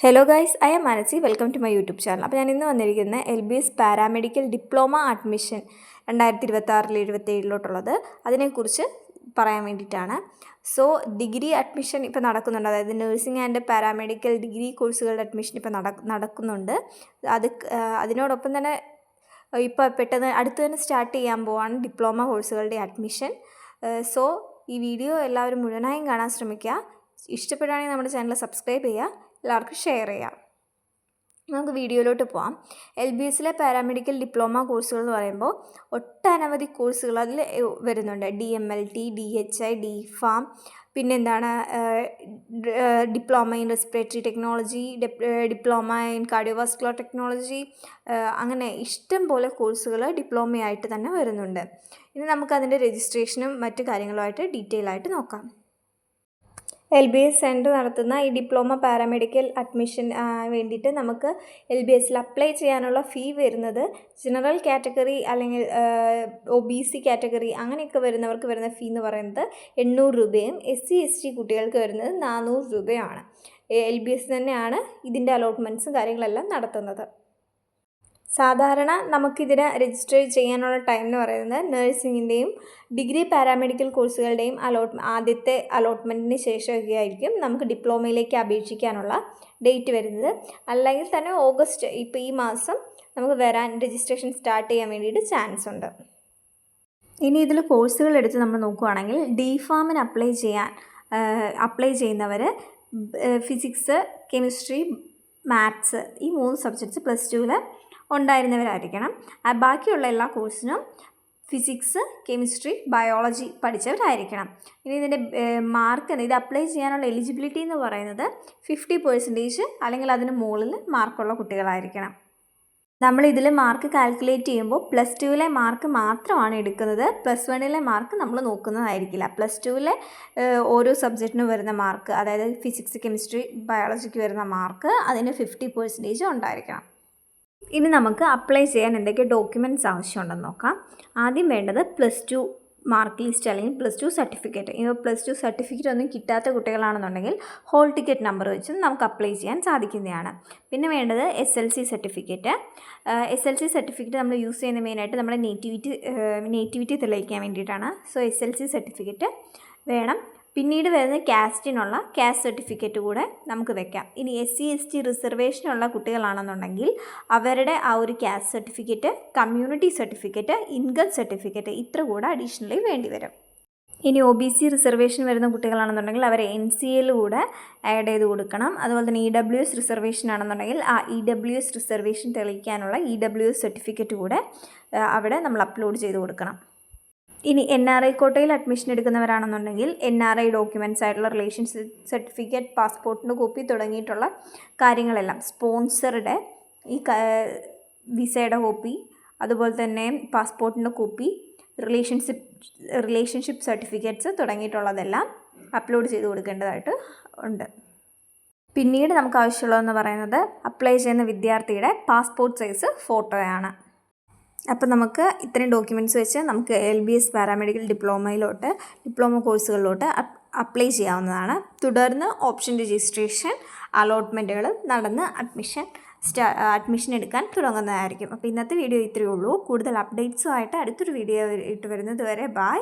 Hello guys, I am Manasi. Welcome to my YouTube channel. അപ്പോൾ ഞാൻ ഇന്ന് വന്നിരിക്കുന്ന LBS പാരാമെഡിക്കൽ ഡിപ്ലോമ അഡ്മിഷൻ 2026-27 അതിനെക്കുറിച്ച് പറയാൻ വേണ്ടിയിട്ടാണ്. സോ ഡിഗ്രി അഡ്മിഷൻ ഇപ്പോൾ നടക്കുന്നുണ്ട്, അതായത് നഴ്സിംഗ് ആൻഡ് പാരാമെഡിക്കൽ ഡിഗ്രി കോഴ്സുകളുടെ അഡ്മിഷൻ ഇപ്പോൾ നടക്കുന്നുണ്ട്. അതിനോടൊപ്പം തന്നെ ഇപ്പോൾ പെട്ടെന്ന് അടുത്ത് തന്നെ സ്റ്റാർട്ട് ചെയ്യാൻ പോവാണ് ഡിപ്ലോമ കോഴ്സുകളുടെ അഡ്മിഷൻ. സോ ഈ വീഡിയോ എല്ലാവരും മുഴുവനായും കാണാൻ ശ്രമിക്കുക. ഇഷ്ടപ്പെടുകയാണെങ്കിൽ നമ്മുടെ ചാനൽ സബ്സ്ക്രൈബ് ചെയ്യുക, എല്ലാവർക്കും ഷെയർ ചെയ്യാം. നമുക്ക് വീഡിയോയിലോട്ട് പോകാം. LBSലെ പാരാമെഡിക്കൽ ഡിപ്ലോമ കോഴ്സുകൾ എന്ന് പറയുമ്പോൾ ഒട്ടനവധി കോഴ്സുകൾ അതിൽ വരുന്നുണ്ട്. DMLT, DHI, DPharm, പിന്നെന്താണ് diploma in respiratory technology, diploma in cardiovascular technology, അങ്ങനെ ഇഷ്ടം പോലെ കോഴ്സുകൾ ഡിപ്ലോമയായിട്ട് തന്നെ വരുന്നുണ്ട്. ഇനി നമുക്കതിൻ്റെ രജിസ്ട്രേഷനും മറ്റു കാര്യങ്ങളുമായിട്ട് ഡീറ്റെയിൽ ആയിട്ട് നോക്കാം. LBS സെൻറ്റർ നടത്തുന്ന ഈ ഡിപ്ലോമ പാരാമെഡിക്കൽ അഡ്മിഷൻ വേണ്ടിയിട്ട് നമുക്ക് LBSൽ അപ്ലൈ ചെയ്യാനുള്ള ഫീ വരുന്നത് ജനറൽ കാറ്റഗറി അല്ലെങ്കിൽ OBC കാറ്റഗറി അങ്ങനെയൊക്കെ വരുന്നവർക്ക് വരുന്ന ഫീ എന്ന് പറയുന്നത് 800 രൂപയും SC/ST കുട്ടികൾക്ക് വരുന്നത് 400 രൂപയാണ്. LBS തന്നെയാണ് ഇതിൻ്റെ അലോട്ട്മെൻറ്റ്സും കാര്യങ്ങളെല്ലാം നടത്തുന്നത്. സാധാരണ നമുക്കിതിന് രജിസ്റ്റർ ചെയ്യാനുള്ള ടൈം എന്ന് പറയുന്നത് നഴ്സിംഗിൻ്റെയും ഡിഗ്രി പാരാമെഡിക്കൽ കോഴ്സുകളുടെയും ആദ്യത്തെ അലോട്ട്മെൻറ്റിന് ശേഷമൊക്കെ ആയിരിക്കും നമുക്ക് ഡിപ്ലോമയിലേക്ക് അപേക്ഷിക്കാനുള്ള ഡേറ്റ് വരുന്നത്. അല്ലെങ്കിൽ തന്നെ ഓഗസ്റ്റ്, ഇപ്പോൾ ഈ മാസം നമുക്ക് രജിസ്ട്രേഷൻ സ്റ്റാർട്ട് ചെയ്യാൻ വേണ്ടിയിട്ട് ചാൻസ് ഉണ്ട്. ഇനി ഇതിൽ കോഴ്സുകൾ എടുത്ത് നമ്മൾ നോക്കുകയാണെങ്കിൽ DPharmന് അപ്ലൈ ചെയ്യുന്നവർ ഫിസിക്സ്, കെമിസ്ട്രി, മാത്സ് ഈ 3 സബ്ജക്ട്സ് +2 ഉണ്ടായിരുന്നവരായിരിക്കണം. ബാക്കിയുള്ള എല്ലാ കോഴ്സിനും ഫിസിക്സ്, കെമിസ്ട്രി, ബയോളജി പഠിച്ചവരായിരിക്കണം. ഇനി ഇതിൻ്റെ മാർക്ക്, ഇത് അപ്ലൈ ചെയ്യാനുള്ള എലിജിബിലിറ്റി എന്ന് പറയുന്നത് 50% അല്ലെങ്കിൽ അതിന് മുകളിൽ മാർക്കുള്ള കുട്ടികളായിരിക്കണം. നമ്മളിതിൽ മാർക്ക് കാൽക്കുലേറ്റ് ചെയ്യുമ്പോൾ +2 മാർക്ക് മാത്രമാണ് എടുക്കുന്നത്. +1 മാർക്ക് നമ്മൾ നോക്കുന്നതായിരിക്കില്ല. +2 ഓരോ സബ്ജക്റ്റിനും വരുന്ന മാർക്ക്, അതായത് ഫിസിക്സ്, കെമിസ്ട്രി, ബയോളജിക്ക് വരുന്ന മാർക്ക് അതിന് 50% ഉണ്ടായിരിക്കണം. ഇനി നമുക്ക് അപ്ലൈ ചെയ്യാൻ എന്തൊക്കെ ഡോക്യുമെൻറ്റ്സ് ആവശ്യമുണ്ടെന്ന് നോക്കാം. ആദ്യം വേണ്ടത് +2 മാർക്ക് ലിസ്റ്റ് അല്ലെങ്കിൽ +2 സർട്ടിഫിക്കറ്റ്. ഇപ്പോൾ +2 സർട്ടിഫിക്കറ്റ് ഒന്നും കിട്ടാത്ത കുട്ടികളാണെന്നുണ്ടെങ്കിൽ ഹോൾ ടിക്കറ്റ് നമ്പർ വെച്ചും നമുക്ക് അപ്ലൈ ചെയ്യാൻ സാധിക്കുന്നതാണ്. പിന്നെ വേണ്ടത് SLC സർട്ടിഫിക്കറ്റ്. SLC സർട്ടിഫിക്കറ്റ് നമ്മൾ യൂസ് ചെയ്യുന്ന മെയിനായിട്ട് നമ്മുടെ നേറ്റിവിറ്റി തെളിയിക്കാൻ വേണ്ടിയിട്ടാണ്. സോ SLC സർട്ടിഫിക്കറ്റ് വേണം. പിന്നീട് വരുന്ന കാസ്റ്റിനുള്ള കാസ്റ്റ് സർട്ടിഫിക്കറ്റ് കൂടെ നമുക്ക് വെക്കാം. ഇനി SC/ST റിസർവേഷനുള്ള കുട്ടികളാണെന്നുണ്ടെങ്കിൽ അവരുടെ ആ ഒരു caste certificate, community certificate, income certificate ഇത്ര കൂടെ അഡീഷണലി വേണ്ടി വരും. ഇനി OBC റിസർവേഷൻ വരുന്ന കുട്ടികളാണെന്നുണ്ടെങ്കിൽ അവർ NCAൽ കൂടെ ആഡ് ചെയ്ത് കൊടുക്കണം. അതുപോലെ തന്നെ EWS റിസർവേഷൻ ആണെന്നുണ്ടെങ്കിൽ ആ EWS റിസർവേഷൻ തെളിയിക്കാനുള്ള EWS സർട്ടിഫിക്കറ്റ് കൂടെ അവിടെ നമ്മൾ അപ്ലോഡ് ചെയ്ത് കൊടുക്കണം. ഇനി NRI കോട്ടയിൽ അഡ്മിഷൻ എടുക്കുന്നവരാണെന്നുണ്ടെങ്കിൽ NRI ഡോക്യുമെൻറ്റ്സ് ആയിട്ടുള്ള റിലേഷൻഷിപ്പ് സർട്ടിഫിക്കറ്റ്, പാസ്പോർട്ടിൻ്റെ കോപ്പി തുടങ്ങിയിട്ടുള്ള കാര്യങ്ങളെല്ലാം, സ്പോൺസറുടെ ഈ വിസയുടെ കോപ്പി, അതുപോലെ തന്നെ പാസ്പോർട്ടിൻ്റെ കോപ്പി, റിലേഷൻഷിപ്പ് സർട്ടിഫിക്കറ്റ്സ് തുടങ്ങിയിട്ടുള്ളതെല്ലാം അപ്ലോഡ് ചെയ്ത് കൊടുക്കേണ്ടതായിട്ട് ഉണ്ട്. പിന്നീട് നമുക്ക് ആവശ്യമുള്ളതെന്ന് പറയുന്നത് അപ്ലൈ ചെയ്യുന്ന വിദ്യാർത്ഥിയുടെ പാസ്പോർട്ട് സൈസ് ഫോട്ടോയാണ്. അപ്പോൾ നമുക്ക് ഇത്രയും ഡോക്യുമെൻറ്റ്സ് വെച്ച് നമുക്ക് LBS പാരാമെഡിക്കൽ ഡിപ്ലോമ കോഴ്സുകളിലോട്ട് അപ്ലൈ ചെയ്യാവുന്നതാണ്. തുടർന്ന് ഓപ്ഷൻ രജിസ്ട്രേഷൻ, അലോട്ട്മെൻറ്റുകൾ നടന്ന് അഡ്മിഷൻ എടുക്കാൻ തുടങ്ങുന്നതായിരിക്കും. അപ്പോൾ ഇന്നത്തെ വീഡിയോ ഇത്രയേ ഉള്ളൂ. കൂടുതൽ അപ്ഡേറ്റ്സുമായിട്ട് അടുത്തൊരു വീഡിയോ ഇട്ട് വരുന്നത് വരെ ബൈ.